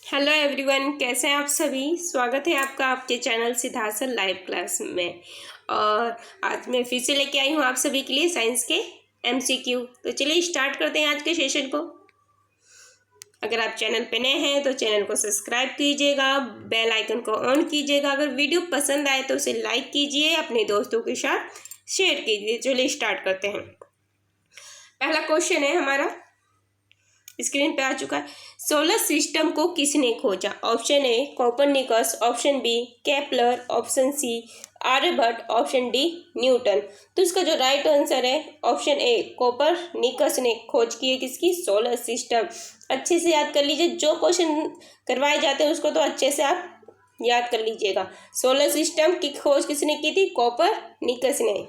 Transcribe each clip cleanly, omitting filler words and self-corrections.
Hello everyone, कैसे हैं आप सभी। स्वागत है आपका आपके चैनल सिद्धासल लाइव क्लास में। और आज मैं फिर से लेके आई हूँ आप सभी के लिए साइंस के एमसीक्यू। तो चलिए स्टार्ट करते हैं आज के सेशन को। अगर आप चैनल पे नए हैं तो चैनल को सब्सक्राइब कीजिएगा, बेल आइकन को ऑन कीजिएगा। अगर वीडियो पसंद आए तो उसे लाइक कीजिए, अपने दोस्तों के साथ शेयर कीजिए। चलिए स्टार्ट करते हैं। पहला क्वेश्चन है हमारा, स्क्रीन पे आ चुका है। सोलर सिस्टम को किसने खोजा? Option A Copernicus, option B Kepler, option C Aryabhata, option D Newton. तो इसका जो राइट आंसर है ऑप्शन ए कोपरनिकस ने खोज की है किसकी? Solar system. अच्छे से याद कर लीजिए, जो क्वेश्चन करवाए जाते हैं उसको तो अच्छे से आप याद कर लीजिएगा। सोलर सिस्टम की खोज किसने की थी? कोपरनिकस ने।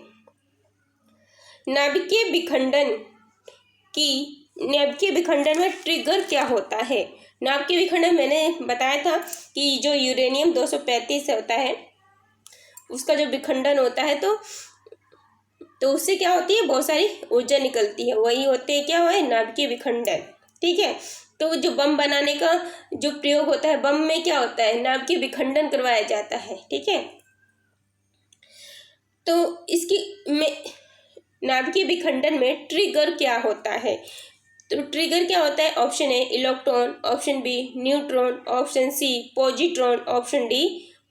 नाभिकीय विखंडन में ट्रिगर क्या होता है? नाभिकीय विखंडन मैंने बताया था कि जो यूरेनियम 235 होता है उसका जो विखंडन होता है तो उससे क्या होती है? बहुत सारी ऊर्जा निकलती है, वही होते हैं क्या है? नाभिकीय विखंडन। ठीक है। तो जो बम बनाने का जो प्रयोग होता है, बम में क्या होता है? नाभिकीय विखंडन करवाया जाता है। ठीक है। तो इसकी में नाभिकीय विखंडन में ट्रिगर क्या होता है? तो ट्रिगर क्या होता है? Option A electron, option B neutron, option C positron, option D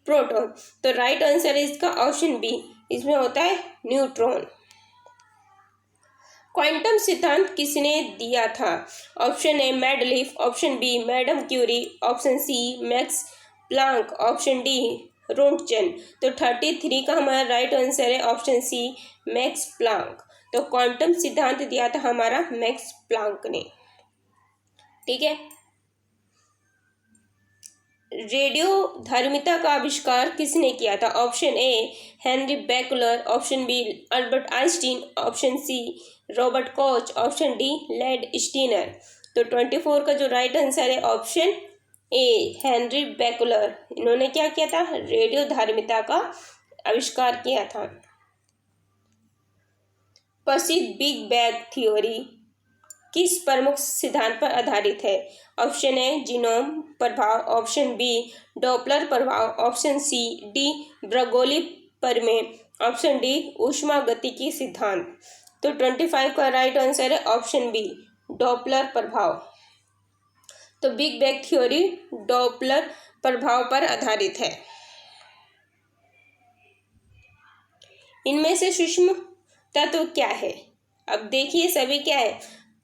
proton. तो राइट आंसर है इसका ऑप्शन बी, इसमें होता है न्यूट्रॉन। क्वांटम सिद्धांत किसने दिया था? Option A Mendeleev, option B madam Curie, option C Max Planck, option D Roentgen. तो 33 का हमारा राइट आंसर है ऑप्शन सी मैक्स प्लांक। तो क्वांटम सिद्धांत दिया था हमारा मैक्स प्लांक ने। ठीक है। रेडियो धार्मिता का आविष्कार किसने किया था? Option A Henri Becquerel, option B Albert Einstein, option C Robert Koch, option D Landsteiner. तो 24 का जो राइट आंसर है ऑप्शन ए हेनरी बेकलर। इन्होंने क्या किया था? रेडियो धार्मिता का आविष्कार किया था। प्रसिद्ध बिग बैंग थ्योरी किस प्रमुख सिद्धांत पर आधारित है? ऑप्शन ए जीनोम प्रभाव, ऑप्शन बी डॉपलर प्रभाव, ऑप्शन सी डी ब्रगोली प्रमेय, ऑप्शन डी ऊष्मागतिकी सिद्धांत। तो 25 का राइट आंसर है ऑप्शन बी डॉपलर प्रभाव। तो बिग बैंग थ्योरी डॉपलर प्रभाव पर आधारित है। इनमें से सूक्ष्म तत्व क्या है? अब देखिए, सभी क्या है?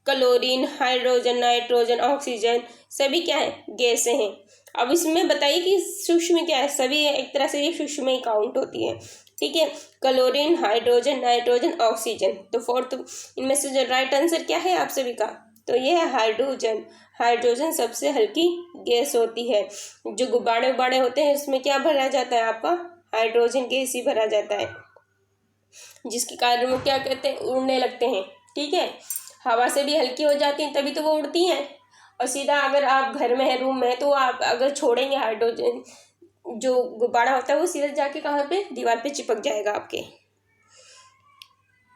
क्लोरीन, हाइड्रोजन, नाइट्रोजन, ऑक्सीजन, सभी क्या है? गैसें हैं। अब इसमें बताइए कि सूक्ष्म क्या है? सभी एक तरह से ये सूक्ष्म ही काउंट होती है। ठीक है। Chlorine, hydrogen, nitrogen, oxygen. तो फोर्थ इनमें से जो राइट आंसर क्या है आप सभी का? तो ये है हाइड्रोजन। हाइड्रोजन सबसे हल्की गैस होती है। जो गुब्बारे उब्बारे होते हैं उसमें क्या भरा जाता है? आपका हाइड्रोजन गैस ही भरा जाता है, जिसके कारण वो क्या कहते हैं? उड़ने लगते हैं। ठीक है। हवा से भी हल्की हो जाती हैं तभी तो वो उड़ती हैं। और सीधा अगर आप घर में है, रूम में, तो आप अगर छोड़ेंगे हाइड्रोजन जो गुब्बारा होता है वो सीधा जाके कहाँ पे? दीवार पे चिपक जाएगा आपके।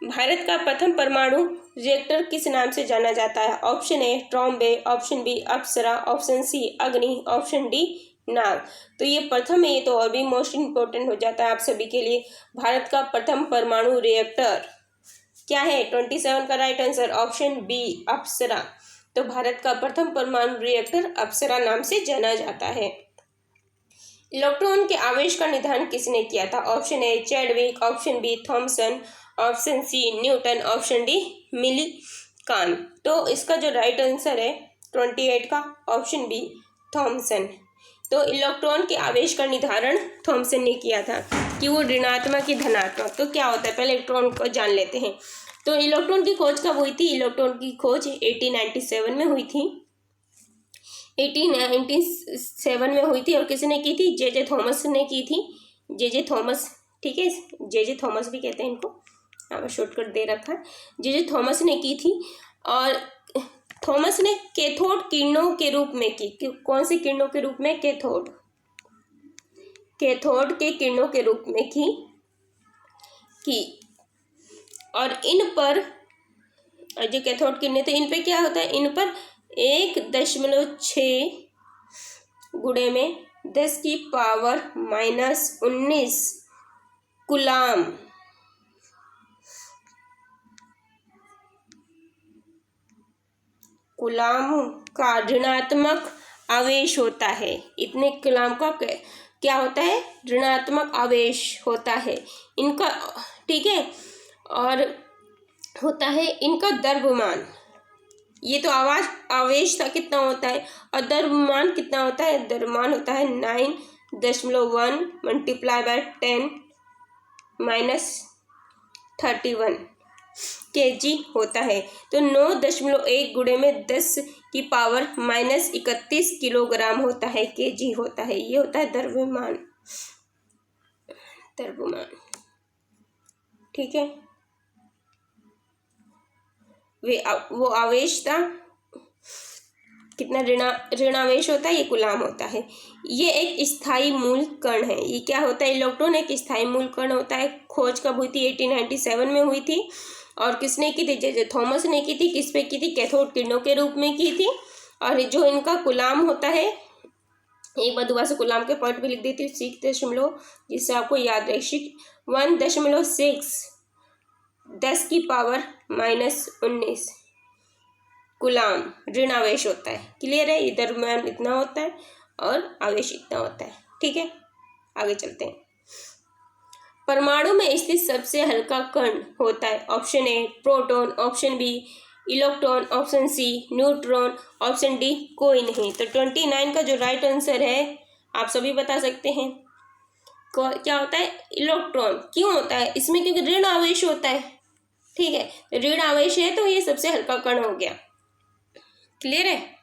भारत का प्रथम परमाणु रिएक्टर किस नाम से जाना जाता है? Option A Trombay, option B Apsara, option C Agni, option D नाग। तो ये प्रथम है, ये तो और भी मोस्ट इम्पोर्टेंट हो जाता है आप सभी के लिए। भारत का प्रथम परमाणु रिएक्टर क्या है? 27 का राइट आंसर ऑप्शन बी अप्सरा। तो भारत का प्रथम परमाणु रिएक्टर अप्सरा नाम से जाना जाता है। इलेक्ट्रॉन के आवेश का निर्धारण किसने किया था? Option A Chadwick, option B Thomson, option C Newton, option D Millikan. तो इसका जो राइट आंसर है 28 का ऑप्शन बी थॉमसन। तो इलेक्ट्रॉन के आवेश का निर्धारण थॉमसन ने किया था कि वो ऋणात्मक या धनात्मक। तो क्या होता है, पहले इलेक्ट्रॉन को जान लेते हैं। तो इलेक्ट्रॉन की खोज कब हुई थी? इलेक्ट्रॉन की खोज 1897 में हुई थी। 1897 में हुई थी। और किसने की थी? जे थॉमस ने की थी। जे थॉमस। ठीक है। जे थॉमस भी कहते हैं इनको, अब शॉर्टकट दे रखा है। जे थॉमस ने की थी। और थॉमस ने कैथोड किरणों के रूप में की। कौन सी किरणों के रूप में? कैथोड के किरणों के रूप में की। और इन पर जो कैथोड किरणें, तो इन पे क्या होता है? इन पर 1.6 गुणे में 10 की पावर -19 कूलाम का ऋणात्मक आवेश होता है। इतने कूलाम का क्या होता है? ऋणात्मक आवेश होता है इनका, ठीक है। और होता है इनका द्रव्यमान, ये तो आवेश था कितना होता है, और द्रव्यमान कितना होता है? द्रव्यमान होता है 9.1 मल्टीप्लाई बाय 10⁻31 kg होता है। तो 9.1 गुणे में 10 की पावर -31 किलोग्राम होता है, kg होता है। ये होता है द्रव्यमान, ठीक है। वो आवेश था कितना ऋणावेश होता है, ये कूलाम होता है। ये एक स्थायी मूल कण है। ये क्या होता है? इलेक्ट्रॉन एक स्थायी मूल कण होता है। खोज कब हुई थी? 1897 में हुई थी। और किसने की थी? जे थॉमस ने की थी। किस पे की थी? कैथोड किरणों के रूप में की थी। और जो इनका कूलाम होता है, एक बार दोबारा से कूलाम के पॉइंट भी लिख देती हूँ, 6 जिससे आपको याद रहे, 1.6 10 की पावर -19 कूलाम ऋणावेश होता है। क्लियर है? ये द्रव्यमान इतना होता है और आवेश इतना होता है, ठीक है। आगे चलते हैं। परमाणु में स्थित सबसे हल्का कण होता है। Option A proton, option B electron, option C neutron, option D कोई नहीं। तो 29 का जो राइट आंसर है आप सभी बता सकते हैं। क्या होता है? इलेक्ट्रॉन। क्यों होता है इसमें? क्योंकि ऋण आवेश होता है, ठीक है। तो ऋण आवेश है तो ये सबसे हल्का कण हो गया। क्लियर है?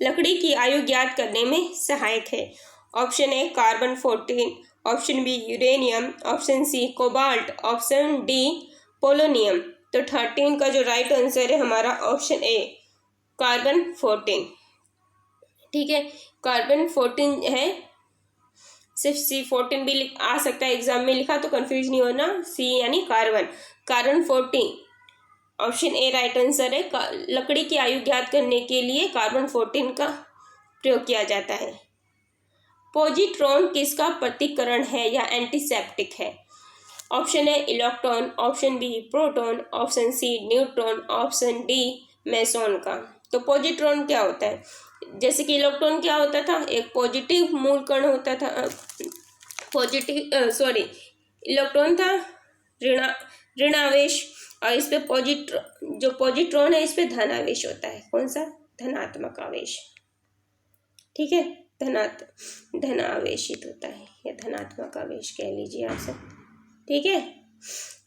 लकड़ी की आयु ज्ञात करने में सहायक है। Option A carbon 14, option B uranium, option C cobalt, option D polonium. तो 13 का जो राइट आंसर है हमारा ऑप्शन ए कार्बन 14, ठीक है। कार्बन 14 है। सिर्फ C14 भी आ सकता है एग्जाम में लिखा, तो कंफ्यूज नहीं होना। सी यानी carbon 14। Option A right answer है। लकड़ी की आयु ज्ञात करने के लिए कार्बन 14 का प्रयोग किया जाता है। पॉजिट्रॉन किसका प्रतिकरण है या एंटीसेप्टिक है? Option A electron, option B proton, option C neutron, option D meson का। तो पॉजिट्रॉन क्या होता है? जैसे कि इलेक्ट्रॉन क्या होता था? एक पॉजिटिव मूल कण होता था। इलेक्ट्रॉन था ऋणावेश, और इस पे जो पॉजिट्रॉन है इस पे धनावेश होता है। कौन सा? धनात्मक आवेश, ठीक है। धनावेशित होता है या धनात्मक आवेश कह लीजिए आप सब, ठीक है।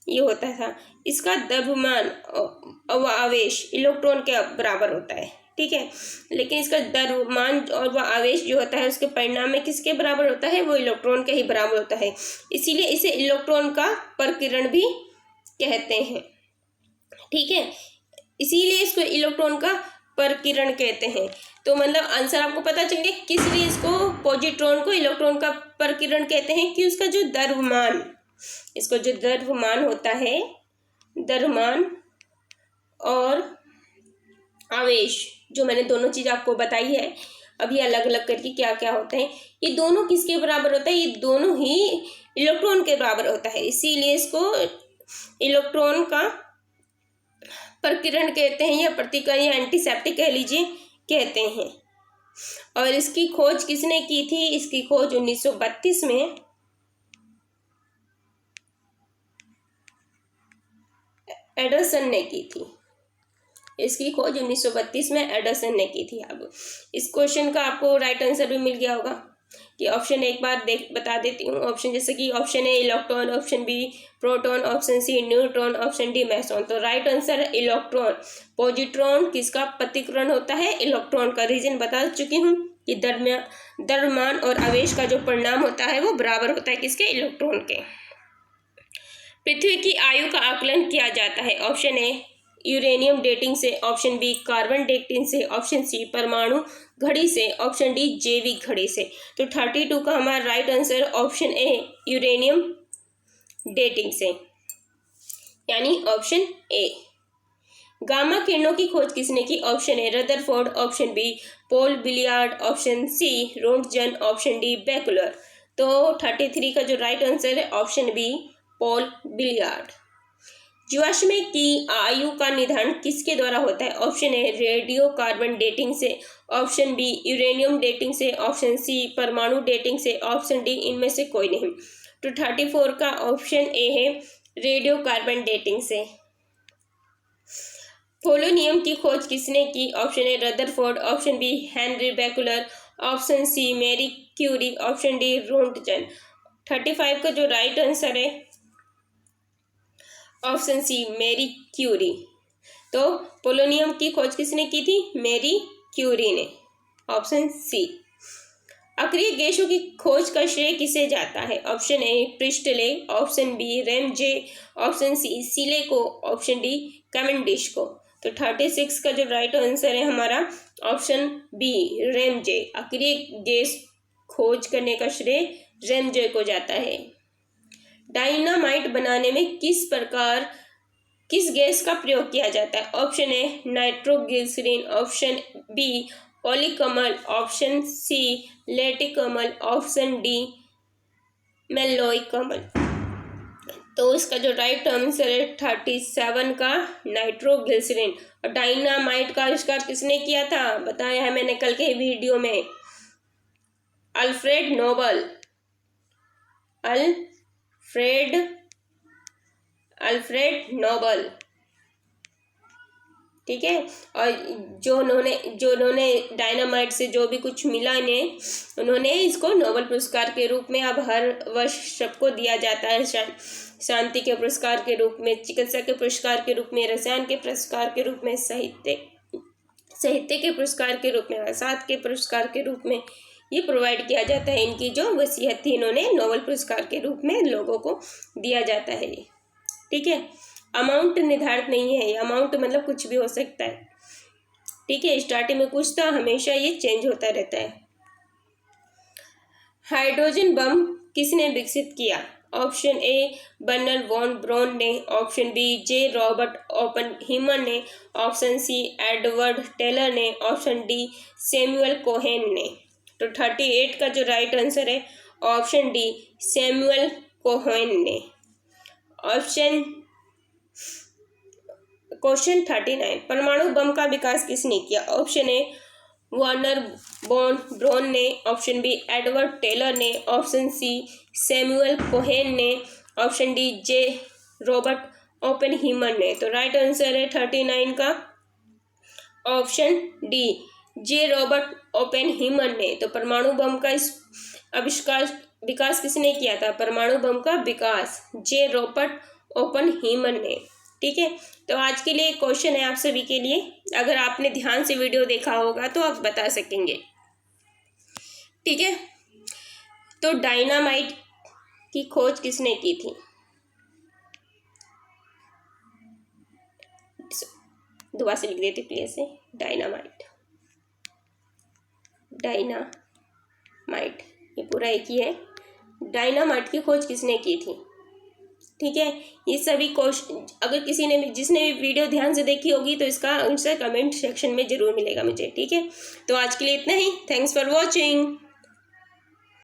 ये होता था। इसका द्रव्यमान और आवेश इलेक्ट्रॉन के बराबर होता है, ठीक है। लेकिन इसका द्रव्यमान और वह आवेश जो होता है उसके परिणाम में किसके बराबर होता है? वो इलेक्ट्रॉन के ही बराबर होता है। इसीलिए इसे इलेक्ट्रॉन का प्रकीर्णन भी कहते हैं, ठीक है। इसीलिए इसको इलेक्ट्रॉन का प्रकीर्णन कहते हैं। तो मतलब आंसर आपको पता चल गया किस लिए इसको पॉजिट्रॉन को इलेक्ट्रॉन का प्रकीर्णन कहते हैं, कि उसका जो द्रव्यमान, इसको जो द्रव्यमान होता है, द्रव्यमान और आवेश, जो मैंने दोनों चीज आपको बताई है अभी अलग अलग करके क्या क्या होता है, ये दोनों किसके बराबर होता है? ये दोनों ही इलेक्ट्रॉन के बराबर होता है। इसीलिए इसको इलेक्ट्रॉन का प्रकीर्णन कहते हैं, या प्रतिकरण या एंटीसेप्टिक कह लीजिए, कहते हैं। और इसकी खोज किसने की थी? इसकी खोज 1932 में एडरसन ने की थी। इसकी खोज 1932 में एडरसन ने की थी। अब इस क्वेश्चन का आपको राइट आंसर भी मिल गया होगा, कि ऑप्शन एक बार बता देती हूँ। ऑप्शन जैसे कि option A electron, option B proton, option C neutron, option D meson. तो राइट आंसर है इलेक्ट्रॉन। पॉजिट्रॉन किसका प्रतिकरण होता है? इलेक्ट्रॉन का। रीजन बता चुकी हूँ कि द्रव्यमान और आवेश का जो परिणाम होता है वो बराबर होता है किसके? इलेक्ट्रॉन के। पृथ्वी की आयु का आकलन किया जाता है। ऑप्शन ए यूरेनियम डेटिंग से, ऑप्शन बी कार्बन डेटिंग से, ऑप्शन सी परमाणु घड़ी से, ऑप्शन डी जैविक घड़ी से। तो 32 का हमारा right answer option A uranium dating से, यानी ऑप्शन ए। गामा किरणों की खोज किसने की? Option A Rutherford, option B Paul Villard, option C Roentgen, option D Becquerel. तो 33 का जो राइट आंसर है ऑप्शन बी पॉल बिलियार्ड। जीवाश्म की आयु का निर्धारण किसके द्वारा होता है? Option A radio carbon dating से, ऑप्शन बी यूरेनियम डेटिंग से, ऑप्शन सी परमाणु डेटिंग से, ऑप्शन डी इनमें से कोई नहीं। तो 34 का ऑप्शन ए है रेडियो कार्बन डेटिंग से। पोलोनियम की खोज किसने की? Option A Rutherford, option B Henri Becquerel, option C Marie Curie, option D Roentgen. 35 का जो राइट आंसर है ऑप्शन सी मैरी क्यूरी। तो पोलोनियम की खोज किसने की थी? मैरी क्यूरी ने, ऑप्शन सी। अक्रिय गैसों की खोज का श्रेय किसे जाता है? Option A Priestley, option B Ramsay, option C Scheele को, ऑप्शन डी कैवेंडिश को। तो 36 का जो राइट आंसर है हमारा ऑप्शन बी रैमजे। अक्रिय गैस खोज करने का श्रेय रैमजे को जाता है। डायनामाइट बनाने में किस गैस का प्रयोग किया जाता है? Option A nitroglycerine, option B पॉलीकमल, ऑप्शन सी लेटिकमल, ऑप्शन डी मेलोइकमल। तो इसका जो राइट आंसर है 37 का नाइट्रोग्लिसरीन। और डायनामाइट का आविष्कार किसने किया था? बताया है मैंने कल के वीडियो में, अल्फ्रेड नोबल। अल्फ्रेड नोबल, ठीक है। और जो उन्होंने डायनामाइट से जो भी कुछ मिला इन्हें, उन्होंने इसको नोबेल पुरस्कार के रूप में अब हर वर्ष सबको दिया जाता है। शांति के पुरस्कार के रूप में, चिकित्सा के पुरस्कार के रूप में, रसायन के पुरस्कार के रूप में, साहित्य के पुरस्कार के रूप में, अवसाद के पुरस्कार के रूप में ये प्रोवाइड किया जाता है। इनकी जो वसीयत थी इन्होंने नोबेल पुरस्कार के रूप में लोगों को दिया जाता है, ठीक है। अमाउंट निर्धारित नहीं है, अमाउंट मतलब कुछ भी हो सकता है, ठीक है। स्टार्टिंग में कुछ था, हमेशा ये चेंज होता रहता है। हाइड्रोजन बम किसने विकसित किया? Option A Werner von Braun ने, option B J Robert Oppenheimer ने, ऑप्शन सी एडवर्ड टेलर ने, ऑप्शन डी सैमुअल कोहेन ने। तो 38 का जो राइट आंसर है ऑप्शन डी सैमुअल कोहेन ने। क्वेश्चन 39, परमाणु बम का विकास किसने किया? Option A Werner von Braun ने, ऑप्शन बी एडवर्ड टेलर ने, ऑप्शन सी सैमुअल कोहेन ने, option D J Robert Oppenheimer ने। तो राइट आंसर है 39 का option D J Robert Oppenheimer ने। तो परमाणु बम का विकास किसने किया था? परमाणु बम का विकास जे रॉबर्ट ओपनहीमर ने, ठीक है। तो आज के लिए क्वेश्चन है आप सभी के लिए, अगर आपने ध्यान से वीडियो देखा होगा तो आप बता सकेंगे, ठीक है। तो डायनामाइट की खोज किसने की थी? दोबारा से लिख देती प्लीज से, डायनामाइट ये पूरा एक ही है। डायनामाइट की खोज किसने की थी, ठीक है। ये सभी क्वेश्चन अगर जिसने भी वीडियो ध्यान से देखी होगी तो इसका आंसर कमेंट सेक्शन में जरूर मिलेगा मुझे, ठीक है। तो आज के लिए इतना ही। Thanks for watching.